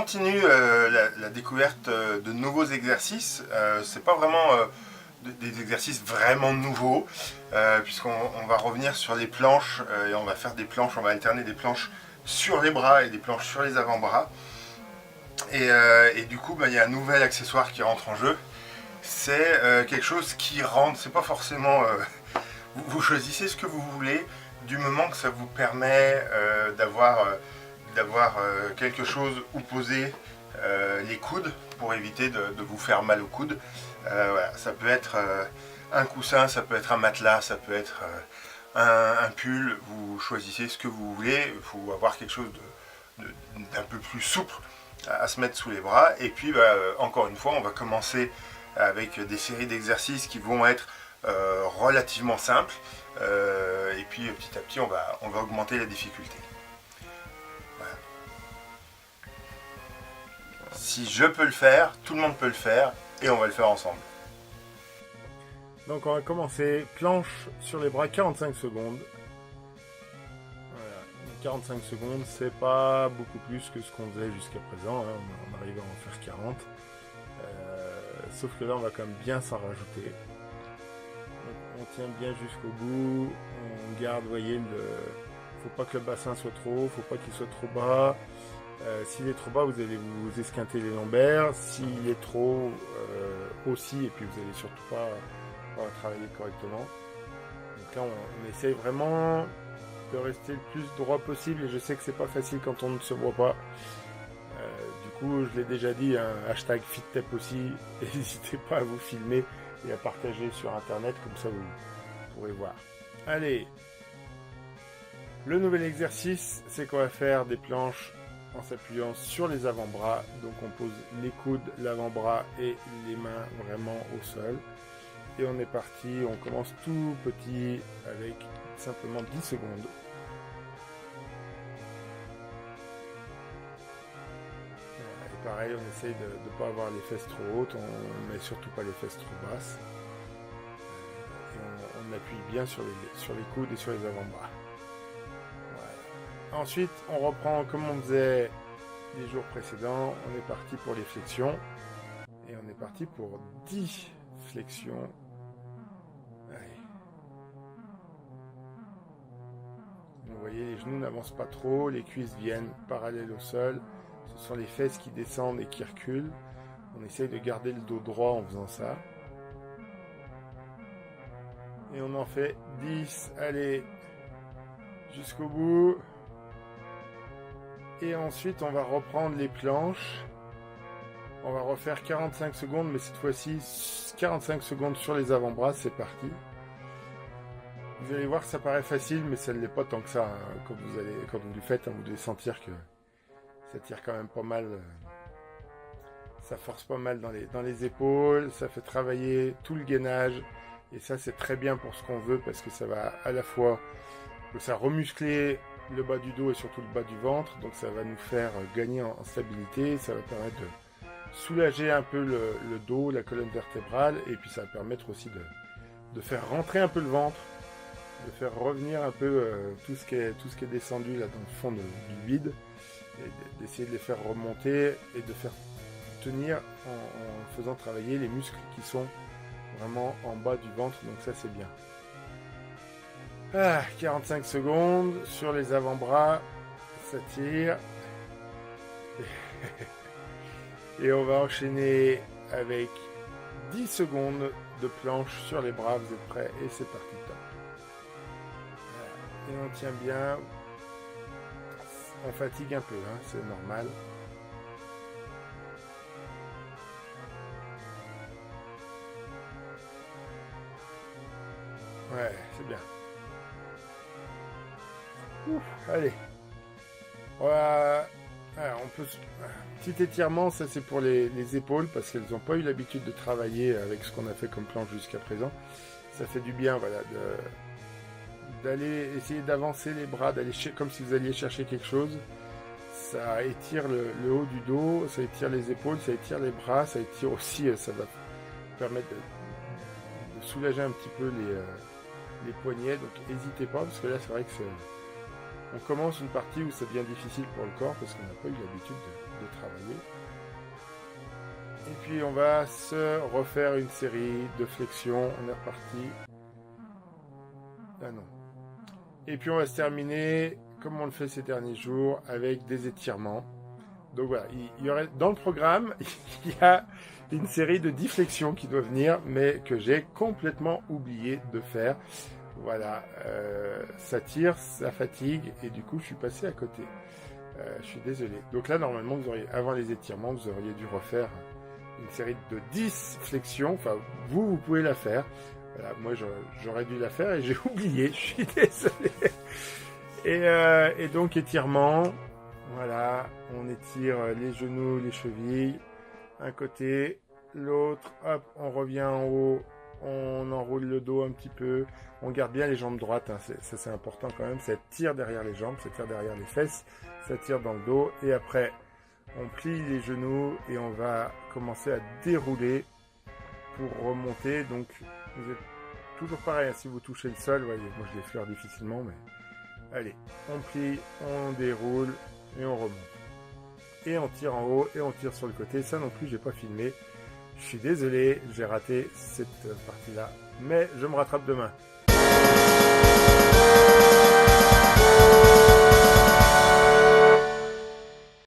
continue la découverte de nouveaux exercices. C'est pas vraiment des exercices vraiment nouveaux, puisqu'on va revenir sur les planches et on va faire des planches, on va alterner des planches sur les bras et des planches sur les avant-bras. Et du coup, il y a un nouvel accessoire qui rentre en jeu. C'est quelque chose qui rentre, c'est pas forcément... vous choisissez ce que vous voulez, du moment que ça vous permet d'avoir quelque chose où poser les coudes pour éviter de vous faire mal aux coudes. Voilà, ça peut être un coussin, ça peut être un matelas, ça peut être un pull. Vous choisissez ce que vous voulez. Il faut avoir quelque chose d'un peu plus souple à se mettre sous les bras. Et puis encore une fois, on va commencer avec des séries d'exercices qui vont être relativement simples. Et puis petit à petit, on va augmenter la difficulté. Voilà. Si je peux le faire, tout le monde peut le faire et on va le faire ensemble. Donc on va commencer, planche sur les bras, 45 secondes. Voilà. 45 secondes, c'est pas beaucoup plus que ce qu'on faisait jusqu'à présent, hein. On arrive à en faire 40. Sauf que là on va quand même bien s'en rajouter. Donc, on tient bien jusqu'au bout, on garde, vous voyez, faut pas que le bassin soit trop haut, faut pas qu'il soit trop bas. S'il est trop bas, vous allez vous esquinter les lombaires. S'il est trop aussi, et puis vous allez surtout pas travailler correctement. Donc là, on essaye vraiment de rester le plus droit possible. Et je sais que c'est pas facile quand on ne se voit pas. Du coup, je l'ai déjà dit, hein, hashtag FitTep aussi. N'hésitez pas à vous filmer et à partager sur internet, comme ça vous pourrez voir. Allez, le nouvel exercice, c'est qu'on va faire des planches en s'appuyant sur les avant-bras. Donc on pose les coudes, l'avant-bras et les mains vraiment au sol. Et on est parti, on commence tout petit avec simplement 10 secondes. Et pareil, on essaye de ne pas avoir les fesses trop hautes, on met surtout pas les fesses trop basses. Et on appuie bien sur les coudes et sur les avant-bras. Voilà. Ensuite, on reprend comme on faisait les jours précédents. On est parti pour les flexions. Et on est parti pour 10 flexions. Allez. Vous voyez, les genoux n'avancent pas trop, les cuisses viennent parallèles au sol. Ce sont les fesses qui descendent et qui reculent. On essaye de garder le dos droit en faisant ça. Et on en fait 10. Allez, jusqu'au bout. Et ensuite, on va reprendre les planches. On va refaire 45 secondes, mais cette fois-ci, 45 secondes sur les avant-bras. C'est parti. Vous allez voir que ça paraît facile, mais ça ne l'est pas tant que ça. Hein. Quand vous le faites, hein, vous devez sentir que ça tire quand même pas mal. Ça force pas mal dans les épaules. Ça fait travailler tout le gainage. Et ça, c'est très bien pour ce qu'on veut, parce que ça va à la fois ça remuscler le bas du dos et surtout le bas du ventre. Donc ça va nous faire gagner en stabilité. Ça va permettre de soulager un peu le dos, la colonne vertébrale. Et puis ça va permettre aussi de faire rentrer un peu le ventre. De faire revenir un peu tout ce qui est descendu là dans le fond du vide, et d'essayer de les faire remonter et de faire tenir en faisant travailler les muscles qui sont vraiment en bas du ventre. Donc ça, c'est bien. 45 secondes sur les avant-bras, ça tire. Et on va enchaîner avec 10 secondes de planche sur les bras. Vous êtes prêts? Et c'est parti. Et on tient bien. On fatigue un peu, hein, c'est normal. Ouais, c'est bien. Ouf, allez. Voilà. Alors, on peut... Petit étirement, ça c'est pour les épaules, parce qu'elles n'ont pas eu l'habitude de travailler avec ce qu'on a fait comme planche jusqu'à présent. Ça fait du bien, voilà, d'aller essayer d'avancer les bras, d'aller comme si vous alliez chercher quelque chose. Ça étire le haut du dos, ça étire les épaules, ça étire les bras, ça étire aussi, ça va permettre de soulager un petit peu les poignets. Donc n'hésitez pas, parce que là c'est vrai que On commence une partie où ça devient difficile pour le corps parce qu'on n'a pas eu l'habitude de travailler. Et puis on va se refaire une série de flexions. On est reparti. Ah non. Et puis on va se terminer, comme on le fait ces derniers jours, avec des étirements. Donc voilà, il y aurait, dans le programme, il y a une série de 10 flexions qui doivent venir, mais que j'ai complètement oublié de faire. Voilà, ça tire, ça fatigue, et du coup je suis passé à côté. Je suis désolé. Donc là, normalement, avant les étirements, vous auriez dû refaire une série de 10 flexions. Enfin, vous pouvez la faire. Voilà, moi, j'aurais dû la faire et j'ai oublié. Je suis désolé. Et donc, étirement. Voilà, on étire les genoux, les chevilles. Un côté, l'autre. Hop, on revient en haut. On enroule le dos un petit peu. On garde bien les jambes droites. Hein. Ça, c'est important quand même. Ça tire derrière les jambes, ça tire derrière les fesses. Ça tire dans le dos. Et après, on plie les genoux et on va commencer à dérouler pour remonter. Donc, vous êtes toujours pareil. Si vous touchez le sol, voyez, moi je l'effleure difficilement, mais allez, on plie, on déroule et on remonte. Et on tire en haut et on tire sur le côté. Ça non plus, j'ai pas filmé. Je suis désolé, j'ai raté cette partie-là, mais je me rattrape demain.